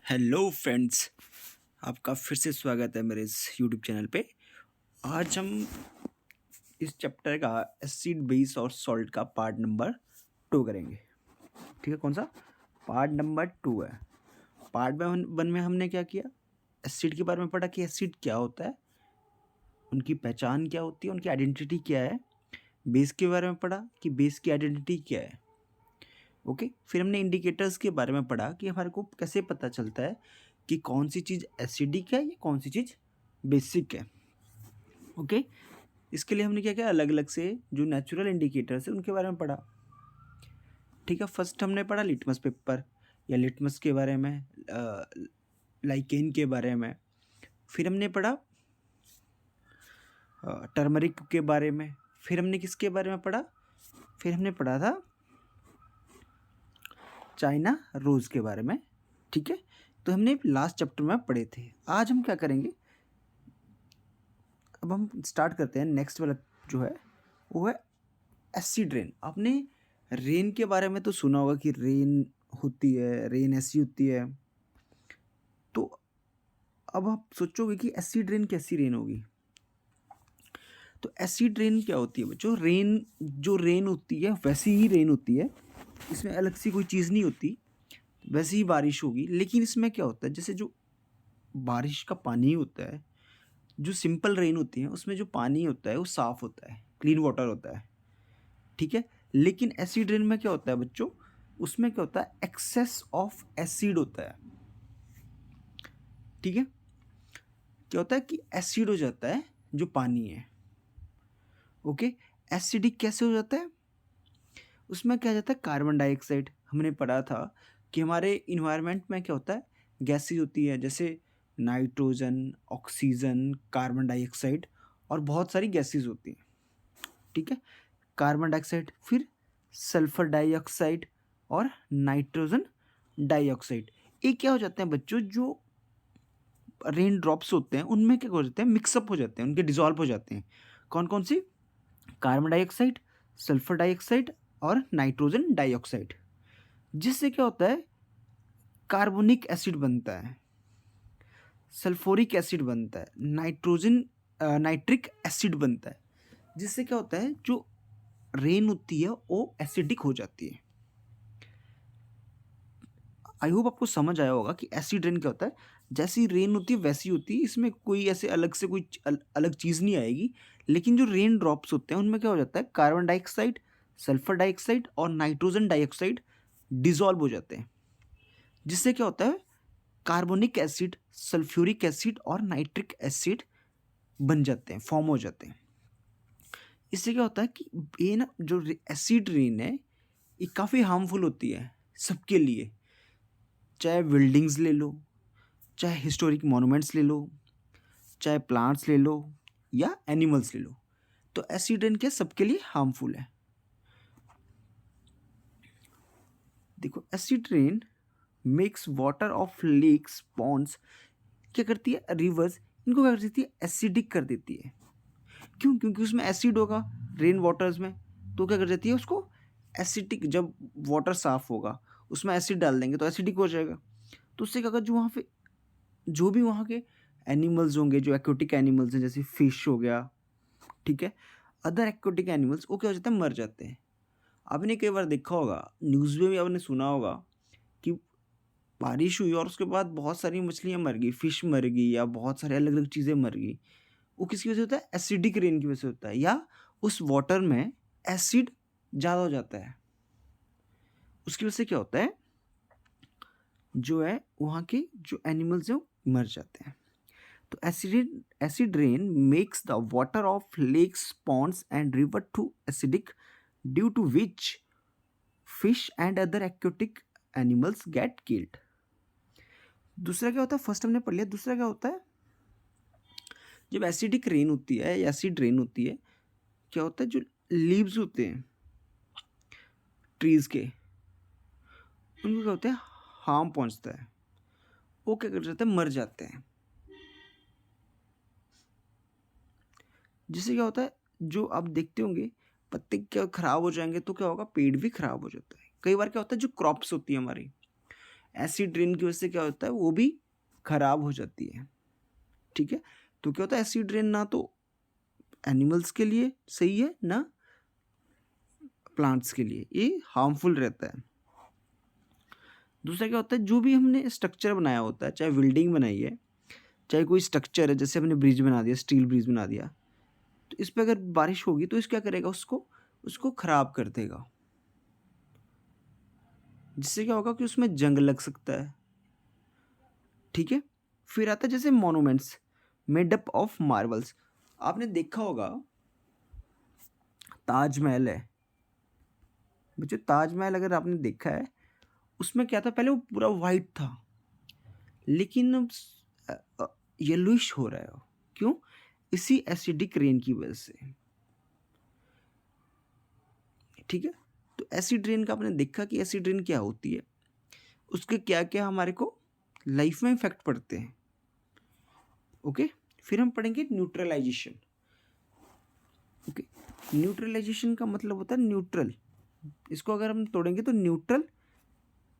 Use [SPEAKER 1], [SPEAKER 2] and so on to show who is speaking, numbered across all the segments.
[SPEAKER 1] Hello friends, आपका फिर से स्वागत है मेरे इस यूट्यूब चैनल पे। आज हम इस चैप्टर का एसिड बेस और सॉल्ट का पार्ट नंबर 2 करेंगे। ठीक है, कौन सा पार्ट नंबर 2 है। पार्ट वन में हमने क्या किया, एसिड के बारे में पढ़ा कि एसिड क्या होता है, उनकी पहचान क्या होती है, उनकी आइडेंटिटी क्या है। बेस के बारे में पढ़ा कि बेस की आइडेंटिटी क्या है। ओके, फिर हमने इंडिकेटर्स के बारे में पढ़ा कि हमारे को कैसे पता चलता है कि कौन सी चीज़ एसिडिक है या कौन सी चीज़ बेसिक है। ओके, इसके लिए हमने क्या किया, अलग अलग से जो नेचुरल इंडिकेटर्स है उनके बारे में पढ़ा। ठीक है, फर्स्ट हमने पढ़ा लिटमस पेपर या लिटमस के बारे में, लाइकेन के बारे में। फिर हमने पढ़ा टर्मरिक के बारे में। फिर हमने किसके बारे में पढ़ा, फिर हमने पढ़ा था चाइना रोज़ के बारे में। ठीक है, तो हमने लास्ट चैप्टर में पढ़े थे। आज हम क्या करेंगे, अब हम स्टार्ट करते हैं। नेक्स्ट वाला जो है वो है एसिड रेन। आपने रेन के बारे में तो सुना होगा कि रेन होती है, रेन ऐसी होती है। तो अब आप सोचोगे कि एसिड रेन कैसी रेन होगी। तो एसिड रेन क्या होती है बच्चों, रेन जो रेन होती है वैसी ही रेन होती है, इसमें अलग सी कोई चीज़ नहीं होती, वैसी ही बारिश होगी। लेकिन इसमें क्या होता है, जैसे जो बारिश का पानी होता है, जो सिंपल रेन होती है उसमें जो पानी होता है वो साफ़ होता है, क्लीन वाटर होता है। ठीक है, लेकिन एसिड रेन में क्या होता है बच्चों, उसमें क्या होता है, एक्सेस ऑफ एसिड होता है। ठीक है, क्या होता है कि एसिड हो जाता है जो पानी है। ओके, एसिडिक कैसे हो जाता है, उसमें क्या जाता है, कार्बन डाइऑक्साइड। हमने पढ़ा था कि हमारे इन्वायरमेंट में क्या होता है, गैसेज होती है, जैसे नाइट्रोजन, ऑक्सीजन, कार्बन डाइऑक्साइड और बहुत सारी गैसेज होती हैं। ठीक है, कार्बन डाइऑक्साइड, फिर सल्फर डाइऑक्साइड और नाइट्रोजन डाइऑक्साइड। ये क्या हो जाते हैं बच्चों, जो रेन ड्रॉप्स होते हैं उनमें क्या हो जाते हैं, मिक्सअप हो जाते हैं, उनके डिजॉल्व हो जाते हैं। कौन कौन सी, कार्बन डाइऑक्साइड, सल्फर डाइऑक्साइड और नाइट्रोजन डाइऑक्साइड। जिससे क्या होता है, कार्बोनिक एसिड बनता है, सल्फोरिक एसिड बनता है, नाइट्रिक एसिड बनता है। जिससे क्या होता है, जो रेन होती है वो एसिडिक हो जाती है। आई होप आपको समझ आया होगा कि एसिड रेन क्या होता है। जैसी रेन होती है वैसी होती है, इसमें कोई ऐसे अलग से कोई अलग चीज़ नहीं आएगी। लेकिन जो रेन ड्रॉप्स होते हैं उनमें क्या हो जाता है, कार्बन डाइऑक्साइड, सल्फर डाइऑक्साइड और नाइट्रोजन डाइऑक्साइड डिजॉल्व हो जाते हैं। जिससे क्या होता है, कार्बोनिक एसिड, सल्फ्यूरिक एसिड और नाइट्रिक एसिड बन जाते हैं, फॉर्म हो जाते हैं। इससे क्या होता है कि ये ना जो एसिड रेन है ये काफ़ी हार्मफुल होती है सबके लिए। चाहे बिल्डिंग्स ले लो, चाहे हिस्टोरिक मॉन्यूमेंट्स ले लो, चाहे प्लांट्स ले लो या एनिमल्स ले लो, तो एसिड रेन क्या सबके लिए हार्मफुल है। देखो, acid rain makes water of lakes, ponds, क्या करती है, रिवर्स, इनको क्या कर देती है, एसिडिक कर देती है। क्यों, क्योंकि उसमें एसिड होगा रेन वाटर्स में, तो क्या कर देती है उसको एसिडिक। जब वाटर साफ होगा उसमें एसिड डाल देंगे तो एसिडिक हो जाएगा। तो उससे क्या होगा, जो वहाँ पे जो भी वहाँ के एनिमल्स होंगे, जो एक्वेटिक एनिमल्स हैं, जैसे फिश हो गया, ठीक है, अदर एक्वेटिक एनिमल्स, वो क्या हो जाते हैं, मर जाते हैं। आपने कई बार देखा होगा, न्यूज़ में भी आपने सुना होगा कि बारिश हुई और उसके बाद बहुत सारी मछलियाँ मर गई, फिश मर गई या बहुत सारे अलग अलग चीज़ें मर गई। वो किसकी वजह से होता है, एसिडिक रेन की वजह से होता है, या उस वाटर में एसिड ज़्यादा हो जाता है। उसकी वजह से क्या होता है, जो है वहाँ के जो एनिमल्स हैं वो मर जाते हैं। तो acid rain makes the water of lakes, ponds and river too acidic, due to which fish and other aquatic animals get killed. दूसरा क्या होता है, फर्स्ट हमने पढ़ लिया। दूसरा क्या होता है, जब एसिडिक रेन होती है या एसिड रेन होती है, क्या होता है, जो लीव्स होते हैं ट्रीज के, उनको क्या होता है, हार्म पहुंचता है। वो क्या कर जाते हैं, मर जाते हैं। जिससे क्या होता है, जो आप देखते होंगे पत्ते क्या खराब हो जाएंगे, तो क्या होगा, पेड़ भी खराब हो जाता है। कई बार क्या होता है, जो क्रॉप्स होती है हमारी, एसिड रेन की वजह से क्या होता है, वो भी खराब हो जाती है। ठीक है, तो क्या होता है, एसिड रेन ना तो एनिमल्स के लिए सही है ना प्लांट्स के लिए, ये हार्मफुल रहता है। दूसरा क्या होता है, जो भी हमने स्ट्रक्चर बनाया होता है, चाहे बिल्डिंग बनाई है, चाहे कोई स्ट्रक्चर है, जैसे हमने ब्रिज बना दिया, स्टील ब्रिज बना दिया, तो इस पे अगर बारिश होगी तो इस क्या करेगा, उसको उसको खराब कर देगा, जिससे क्या होगा कि उसमें जंग लग सकता है। ठीक है, फिर आता है जैसे monuments made up of marbles. आपने देखा होगा ताजमहल है बच्चों, ताजमहल अगर आपने देखा है, उसमें क्या था, पहले वो पूरा वाइट था, लेकिन येलोइश हो रहा है वो। क्यों? इसी एसिडिक रेन की वजह से। ठीक है, तो एसिड रेन का आपने देखा कि एसिड रेन क्या होती है, उसके क्या क्या हमारे को लाइफ में इफेक्ट पड़ते हैं। ओके, फिर हम पढ़ेंगे न्यूट्रलाइजेशन। ओके, न्यूट्रलाइजेशन का मतलब होता है न्यूट्रल, इसको अगर हम तोड़ेंगे तो न्यूट्रल।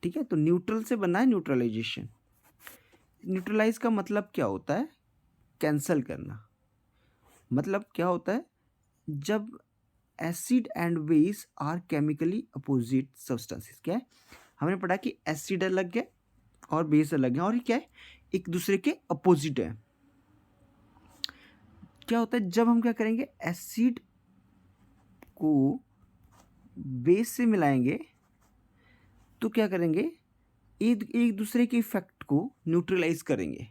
[SPEAKER 1] ठीक है, तो न्यूट्रल से बना है न्यूट्रलाइजेशन। न्यूट्रलाइज का मतलब क्या होता है, कैंसल करना। मतलब क्या होता है, जब acid and base are chemically opposite substances. क्या है, हमने पढ़ा कि एसिड अलग है और बेस अलग है, और ये क्या है, एक दूसरे के अपोजिट है। क्या होता है, जब हम क्या करेंगे, एसिड को बेस से मिलाएंगे तो क्या करेंगे, एक एक दूसरे के इफेक्ट को न्यूट्रलाइज करेंगे।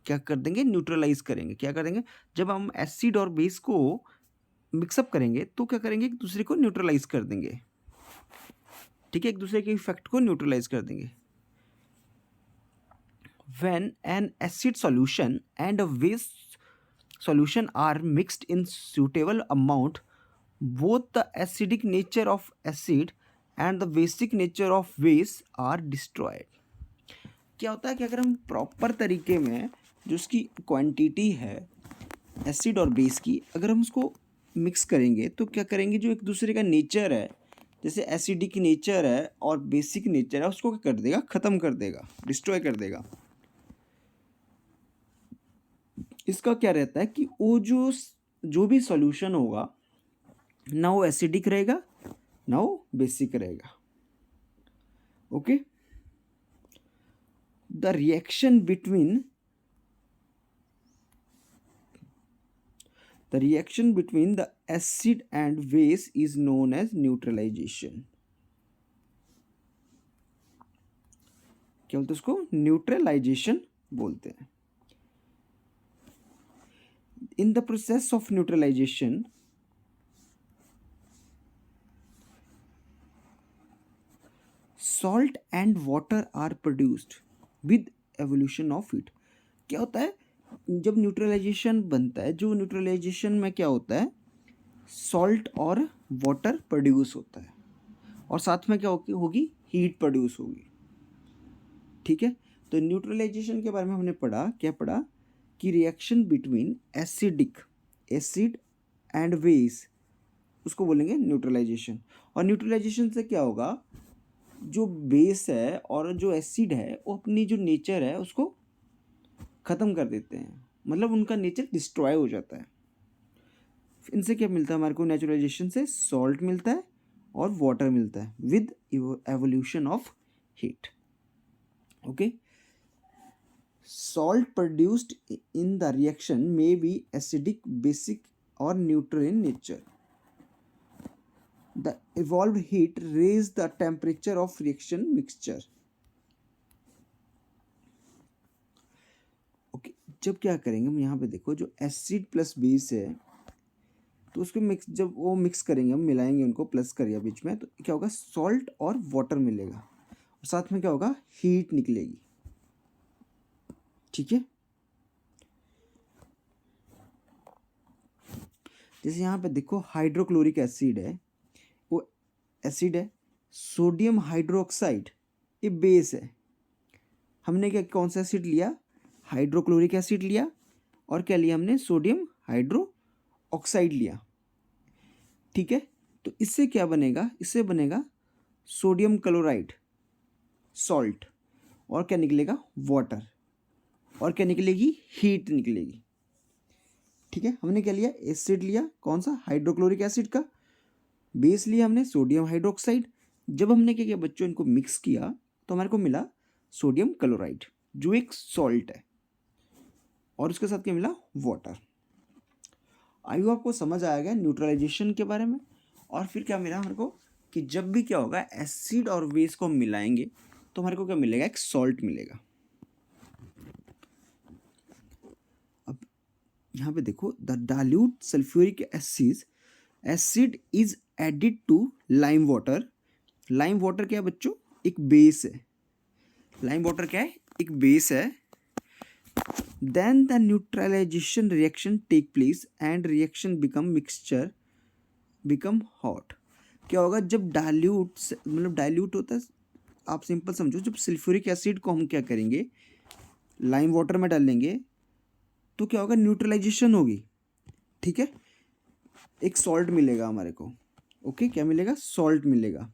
[SPEAKER 1] क्या कर देंगे, न्यूट्रलाइज करेंगे। क्या करेंगे, जब हम एसिड और बेस को मिक्सअप करेंगे तो क्या करेंगे, एक दूसरे को न्यूट्रलाइज कर देंगे। ठीक है, एक दूसरे के इफेक्ट को न्यूट्रलाइज कर देंगे। When an acid solution and a base solution are mixed in suitable amount, both the acidic nature of acid and the basic nature of base are destroyed. क्या होता है कि अगर हम प्रॉपर तरीके में जो उसकी क्वांटिटी है एसिड और बेस की, अगर हम उसको मिक्स करेंगे तो क्या करेंगे, जो एक दूसरे का नेचर है, जैसे एसिडिक नेचर है और बेसिक नेचर है, उसको क्या कर देगा, ख़त्म कर देगा, डिस्ट्रॉय कर देगा। इसका क्या रहता है कि वो जो भी सॉल्यूशन होगा, ना वो एसिडिक रहेगा ना वो बेसिक रहेगा। Okay, the reaction between the acid and base is known as neutralisation. क्या बोलते हैं उसको, न्यूट्रलाइजेशन बोलते हैं। In the process of neutralization, salt and water are produced with evolution of heat. क्या होता है, जब न्यूट्रलाइजेशन बनता है, जो न्यूट्रलाइजेशन में क्या होता है, सॉल्ट और वाटर प्रोड्यूस होता है, और साथ में क्या होगी, हीट प्रोड्यूस होगी। ठीक है, तो न्यूट्रलाइजेशन के बारे में हमने पढ़ा, क्या पढ़ा कि reaction between acid and base, उसको बोलेंगे न्यूट्रलाइजेशन। और न्यूट्रलाइजेशन से क्या होगा, जो बेस है और जो एसिड है वो अपनी जो नेचर है उसको ख़त्म कर देते हैं, मतलब उनका नेचर डिस्ट्रॉय हो जाता है। इनसे क्या मिलता है हमारे को, नेचुरलाइजेशन से सॉल्ट मिलता है और वाटर मिलता है with evolution of heat. Okay, salt produced in the reaction may be acidic, basic or neutral in nature. The evolved heat raise the temperature of reaction mixture. Okay, जब क्या करेंगे हम, यहाँ पे देखो जो एसिड प्लस बेस है, तो उसको मिक्स, जब वो मिक्स करेंगे, हम मिलाएंगे उनको, प्लस करिए बीच में, तो क्या होगा, सॉल्ट और वाटर मिलेगा, और साथ में क्या होगा, हीट निकलेगी। ठीक है, जैसे यहाँ पे देखो हाइड्रोक्लोरिक एसिड है, वो एसिड है, सोडियम हाइड्रोक्साइड ये बेस है। हमने क्या, कौन सा एसिड लिया, हाइड्रोक्लोरिक एसिड लिया, और क्या लिया हमने, सोडियम हाइड्रो ऑक्साइड लिया। ठीक है, तो इससे क्या बनेगा, इससे बनेगा सोडियम क्लोराइड, सॉल्ट, और क्या निकलेगा, वाटर, और क्या निकलेगी, हीट निकलेगी। ठीक है, हमने क्या लिया, एसिड लिया, कौन सा, हाइड्रोक्लोरिक एसिड का, बेस लिया हमने सोडियम हाइड्रोक्साइड। जब हमने क्या किया बच्चों, इनको मिक्स किया तो हमारे को मिला सोडियम क्लोराइड जो एक सॉल्ट है, और उसके साथ क्या मिला, वाटर। आई होप आपको समझ आ गया न्यूट्रलाइजेशन के बारे में। और फिर क्या मिला हमारे को कि जब भी क्या होगा, एसिड और बेस को हम मिलाएंगे तो हमारे को क्या मिलेगा, एक सॉल्ट मिलेगा। अब यहाँ पे देखो, the dilute sulphuric acid is added to lime water. Lime water क्या है बच्चों, एक बेस है। लाइम वाटर क्या है, एक बेस है। Then the neutralisation reaction take place and reaction become hot. क्या होगा, जब डाइल्यूट, मतलब डाइल्यूट होता है, आप सिंपल समझो, जब सल्फ्यूरिक एसिड को हम क्या करेंगे, लाइम वाटर में डालेंगे तो क्या होगा, न्यूट्रलाइजेशन होगी। ठीक है, एक सॉल्ट मिलेगा हमारे को। ओके, क्या मिलेगा, सॉल्ट मिलेगा।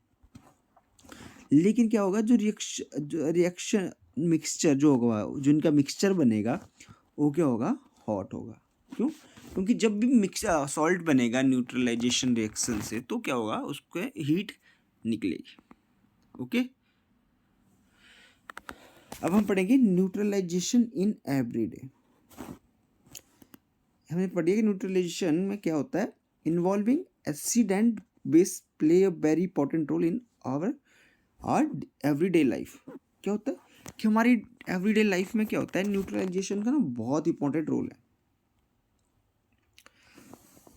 [SPEAKER 1] लेकिन क्या होगा, जो रिएक्शन मिक्सचर जो होगा, जो इनका मिक्सचर बनेगा वो क्या होगा, हॉट होगा। क्यों, क्योंकि जब भी मिक्स सॉल्ट बनेगा न्यूट्रलाइजेशन रिएक्शन से तो क्या होगा, उसको हीट निकलेगी। ओके, अब हम पढ़ेंगे न्यूट्रलाइजेशन इन एवरीडे। हमने पढ़ी कि न्यूट्रलाइजेशन में क्या होता है, involving acid and base play a very important role in our everyday life. क्या होता है कि हमारी एवरीडे लाइफ में क्या होता है, न्यूट्रलाइजेशन का ना बहुत इंपॉर्टेंट रोल है।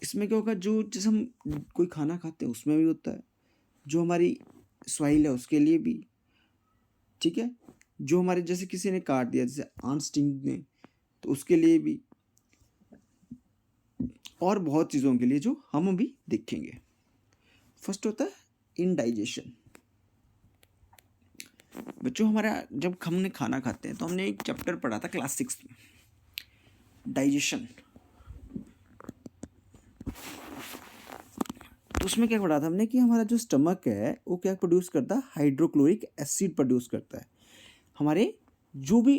[SPEAKER 1] इसमें क्या होगा, जो जैसे हम कोई खाना खाते हैं उसमें भी होता है, जो हमारी सॉइल है उसके लिए भी, ठीक है, जो हमारे जैसे किसी ने काट दिया, जैसे आंट स्टिंग ने, तो उसके लिए भी, और बहुत चीज़ों के लिए जो हम अभी देखेंगे। फर्स्ट होता है इनडाइजेशन। बच्चों, हमारा जब हमने खाना खाते हैं तो हमने एक चैप्टर पढ़ा था क्लास 6 में, डाइजेशन। तो उसमें क्या पढ़ा था हमने कि हमारा जो स्टमक है वो क्या प्रोड्यूस करता है, हाइड्रोक्लोरिक एसिड प्रोड्यूस करता है। हमारे जो भी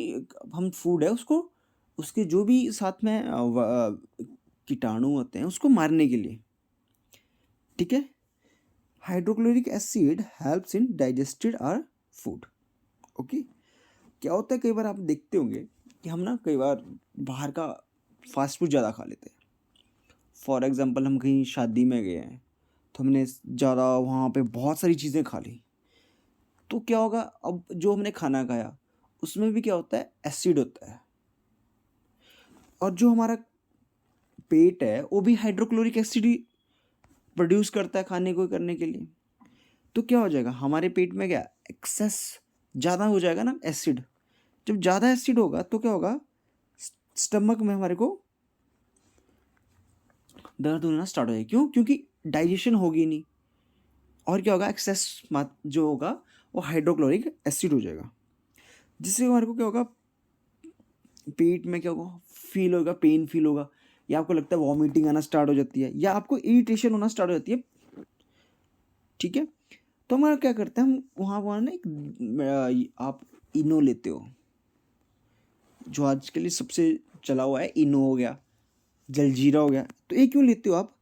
[SPEAKER 1] हम फूड है उसको, उसके जो भी साथ में कीटाणु होते हैं उसको मारने के लिए। ठीक है, hydrochloric acid helps in digested our food. Okay, क्या होता है, कई बार आप देखते होंगे कि हम ना कई बार बाहर का फास्ट फूड ज़्यादा खा लेते हैं। फॉर एग्जांपल, हम कहीं शादी में गए हैं तो हमने ज़्यादा वहाँ पे बहुत सारी चीज़ें खा ली, तो क्या होगा, अब जो हमने खाना खाया उसमें भी क्या होता है, एसिड होता है। और जो हमारा पेट है वो भी हाइड्रोक्लोरिक एसिड ही प्रोड्यूस करता है खाने को करने के लिए। तो क्या हो जाएगा, हमारे पेट में क्या एक्सेस ज़्यादा हो जाएगा ना एसिड। जब ज़्यादा एसिड होगा तो क्या होगा, स्टमक में हमारे को दर्द होना स्टार्ट हो जाएगा। क्यों, क्योंकि डाइजेशन होगी नहीं, और क्या होगा, एक्सेस जो होगा वो हाइड्रोक्लोरिक एसिड हो जाएगा, जिससे हमारे को क्या होगा, पेट में क्या होगा, फील होगा, पेन फील होगा, या आपको लगता है वॉमिटिंग आना स्टार्ट हो जाती है, या आपको इरिटेशन होना स्टार्ट हो जाती है। ठीक है, तो हमारा क्या करते हैं, हम वहाँ ना एक आप इनो लेते हो, जो आज के लिए सबसे चला हुआ है, इनो हो गया, जलजीरा हो गया। तो ये क्यों लेते हो आप,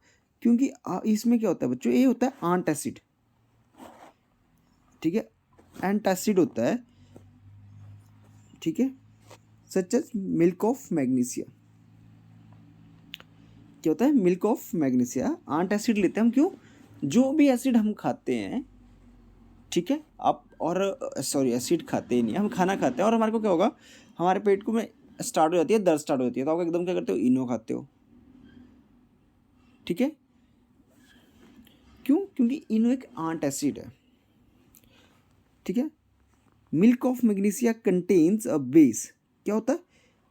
[SPEAKER 1] क्योंकि इसमें क्या होता है बच्चों, ये होता है आंट एसिड। ठीक है, एंटासिड होता है। ठीक है, such as milk of magnesia. क्या होता है, milk of magnesia, antacid लेते हैं हम। क्यों, जो भी एसिड हम खाते हैं, ठीक है, आप और सॉरी एसिड खाते ही नहीं, हम खाना खाते हैं और हमारे को क्या होगा, हमारे पेट को में स्टार्ट हो जाती है, दर्द स्टार्ट हो जाती है, तो आप एकदम क्या करते हो, इनो खाते हो। ठीक है, क्यों, क्योंकि इनो एक आंट एसिड है। ठीक है, milk of magnesia contains a base. क्या होता है,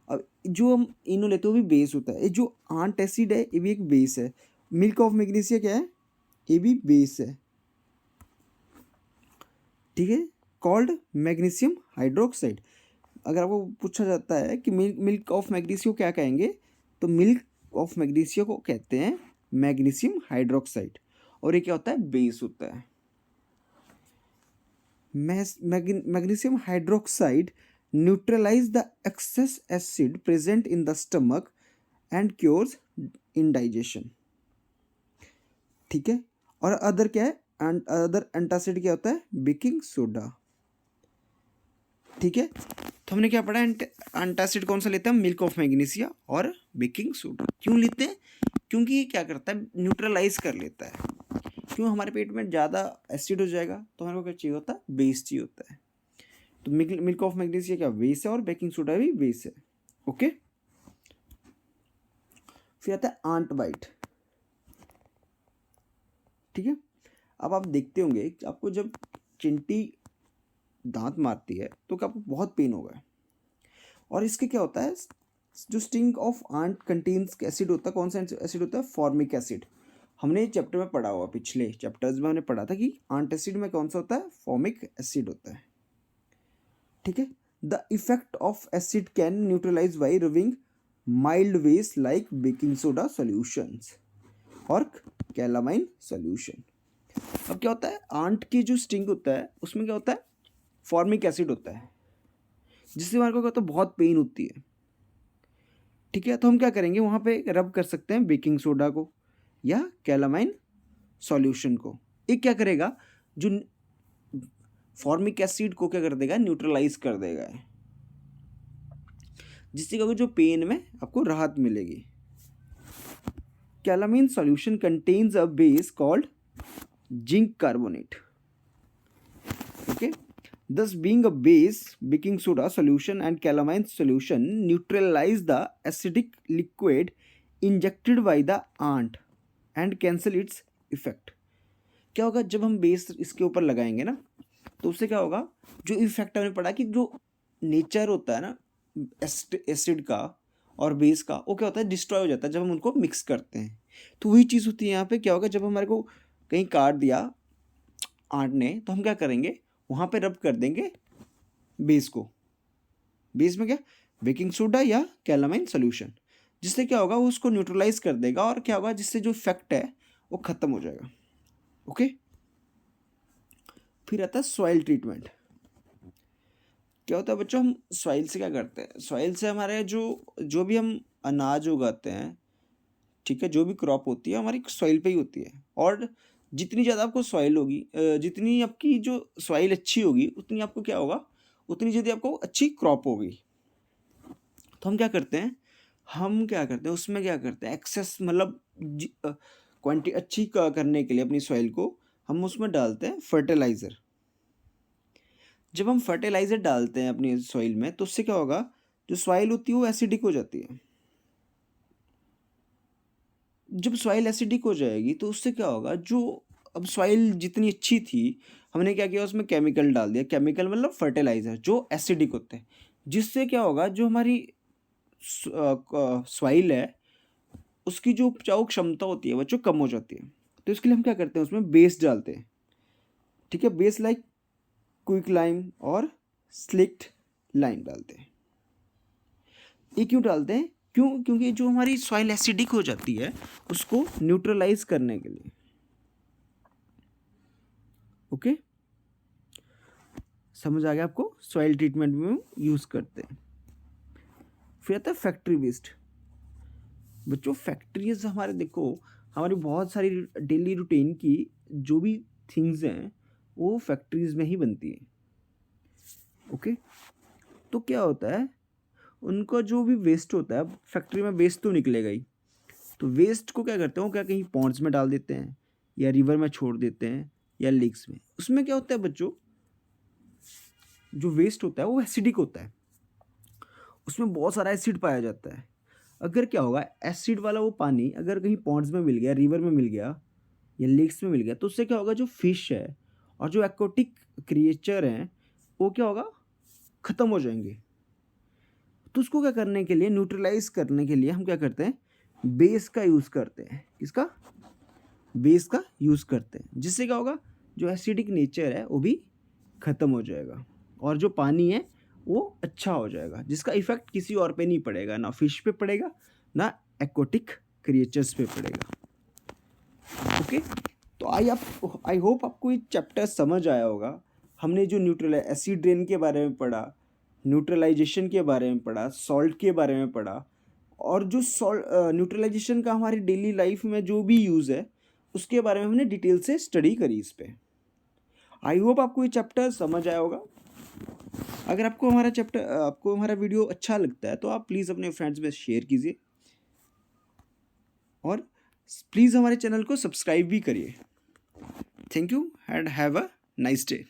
[SPEAKER 1] अब जो हम इनो लेते हो भी बेस होता है, ये जो आंट एसिड है ये भी एक बेस है। मिल्क ऑफ मैग्नीशिया क्या है, ये भी बेस है। ठीक है, कॉल्ड मैग्नीशियम हाइड्रोक्साइड। अगर आपको पूछा जाता है कि मिल्क ऑफ मैग्नीशिया को क्या कहेंगे, तो मिल्क ऑफ मैग्नीशिया को कहते हैं मैग्नीशियम हाइड्रोक्साइड, और ये क्या होता है, बेस होता है। magnesium hydroxide neutralize the excess acid present in the stomach and cures indigestion। ठीक है, और अदर क्या है, अदर एंटासिड क्या होता है, बेकिंग सोडा। ठीक है, तो हमने क्या पढ़ा, एंटासिड कौन सा लेते हैं, मिल्क ऑफ मैग्नीशिया और बेकिंग सोडा। क्यों लेते हैं, क्योंकि ये क्या करता है, न्यूट्रलाइज कर लेता है। क्यों, हमारे पेट में ज़्यादा एसिड हो जाएगा तो हमारे को क्या चाहिए होता है, बेस चाहिए होता है। तो मिल्क ऑफ मैग्नीशिया क्या बेस है और बेकिंग सोडा भी बेस है। ओके, फिर आता है आंट बाइट। ठीक है, अब आप देखते होंगे आपको जब चिंटी दांत मारती है तो आपको बहुत पेन होगा, और इसके क्या होता है, जो sting of ant contains acid होता है, कौन सा एसिड होता है, फॉर्मिक एसिड। हमने चैप्टर में पढ़ा हुआ, पिछले चैप्टर्स में हमने पढ़ा था कि आंट एसिड में कौन सा होता है, फॉर्मिक एसिड होता है। ठीक है, the effect of acid can neutralise by removing mild waste like baking soda solutions और कैलामाइन सॉल्यूशन। अब क्या होता है, आंट की जो स्टिंग होता है उसमें क्या होता है, फॉर्मिक एसिड होता है, जिससे हमारे को क्या होता है, बहुत पेन होती है। ठीक है, तो हम क्या करेंगे, वहाँ पे रब कर सकते हैं बेकिंग सोडा को या कैलामाइन सॉल्यूशन को। एक क्या करेगा, जो फॉर्मिक एसिड को क्या कर देगा, न्यूट्रलाइज कर देगा, जिससे क्या जो पेन में आपको राहत मिलेगी। Calamine solution contains a base called zinc carbonate. Okay, thus being a base, baking soda solution and calamine solution neutralize the acidic liquid injected by the ant and cancel its effect। क्या होगा, जब हम base इसके ऊपर लगाएंगे ना, तो उससे क्या होगा, जो इफेक्ट हमने पढ़ा कि जो नेचर होता है ना एसिड का और बेस का, वो क्या होता है, डिस्ट्रॉय हो जाता है जब हम उनको मिक्स करते हैं। तो वही चीज़ होती है यहाँ पे, क्या होगा, जब हमारे को कहीं काट दिया आंट ने, तो हम क्या करेंगे, वहाँ पे रब कर देंगे बेस को। बेस में क्या, बेकिंग सोडा या कैलामाइन सॉल्यूशन, जिससे क्या होगा, वो उसको न्यूट्रलाइज कर देगा, और क्या होगा, जिससे जो इफेक्ट है वो ख़त्म हो जाएगा। ओके, फिर आता है सॉइल ट्रीटमेंट। क्या होता है बच्चों, हम सॉइल से क्या करते हैं, सॉइल से हमारे जो भी हम अनाज उगाते हैं, ठीक है, जो भी क्रॉप होती है हमारी सॉइल पे ही होती है। और जितनी ज़्यादा आपको सॉइल होगी, जितनी आपकी जो सॉइल अच्छी होगी, उतनी आपको क्या होगा, उतनी जल्दी आपको अच्छी क्रॉप होगी। तो हम क्या करते हैं, उसमें क्या करते हैं, एक्सेस मतलब क्वांटिटी अच्छी करने के लिए अपनी सॉइल को हम उसमें डालते हैं फर्टिलाइज़र। जब हम फर्टिलाइज़र डालते हैं अपनी सॉइल में, तो उससे क्या होगा, जो सॉइल होती है वो एसिडिक हो जाती है। जब सॉइल एसिडिक हो जाएगी तो उससे क्या होगा, जो अब सॉइल जितनी अच्छी थी, हमने क्या किया, उसमें केमिकल डाल दिया। केमिकल मतलब फर्टिलाइज़र जो एसिडिक होते हैं, जिससे क्या होगा, जो हमारी सॉइल है उसकी जो उपजाऊ क्षमता होती है बच्चों कम हो जाती है। तो इसके लिए हम क्या करते हैं, उसमें बेस डालते हैं। ठीक है, बेस लाइक क्विक लाइम और स्लिक्ड लाइम डालते हैं। ये क्यों डालते हैं, क्योंकि जो हमारी सॉइल एसिडिक हो जाती है उसको न्यूट्रलाइज करने के लिए। ओके, समझ आ गया आपको, सॉइल ट्रीटमेंट में यूज़ करते हैं। फिर आता है फैक्ट्री वेस्ट। बच्चों फैक्ट्रीज हमारे, देखो हमारी बहुत सारी डेली रूटीन की जो भी थिंग्स हैं वो फैक्ट्रीज में ही बनती है। ओके, तो क्या होता है, उनका जो भी वेस्ट होता है, फैक्ट्री में वेस्ट तो निकलेगा ही, तो वेस्ट को क्या करते हैं, वो क्या कहीं पॉन्ड्स में डाल देते हैं या रिवर में छोड़ देते हैं या लेक्स में। उसमें क्या होता है बच्चों, जो वेस्ट होता है वो एसिडिक होता है, उसमें बहुत सारा एसिड पाया जाता है। अगर क्या होगा, एसिड वाला वो पानी अगर कहीं पॉन्ड्स में मिल गया, रिवर में मिल गया या लेक्स में मिल गया, तो उससे क्या होगा, जो फिश है और जो एक्वाटिक क्रिएचर हैं वो क्या होगा, ख़त्म हो जाएंगे। तो उसको क्या करने के लिए, न्यूट्रलाइज करने के लिए हम क्या करते हैं, बेस का यूज़ करते हैं। किसका, बेस का यूज़ करते हैं, जिससे क्या होगा, जो एसिडिक नेचर है वो भी ख़त्म हो जाएगा और जो पानी है वो अच्छा हो जाएगा, जिसका इफेक्ट किसी और पे नहीं पड़ेगा, ना फिश पे पड़ेगा ना एक्वाटिक क्रिएचर्स पे पड़ेगा। ओके, तो आई होप आपको ये चैप्टर समझ आया होगा। हमने जो एसिड रेन के बारे में पढ़ा, न्यूट्रलाइजेशन के बारे में पढ़ा, सॉल्ट के बारे में पढ़ा, और जो न्यूट्रलाइजेशन का हमारी डेली लाइफ में जो भी यूज़ है उसके बारे में हमने डिटेल से स्टडी करी इस पे। आई होप आपको ये चैप्टर समझ आया होगा। अगर आपको हमारा वीडियो अच्छा लगता है तो आप प्लीज़ अपने फ्रेंड्स में शेयर कीजिए और प्लीज़ हमारे चैनल को सब्सक्राइब भी करिए। Thank you and have a nice day.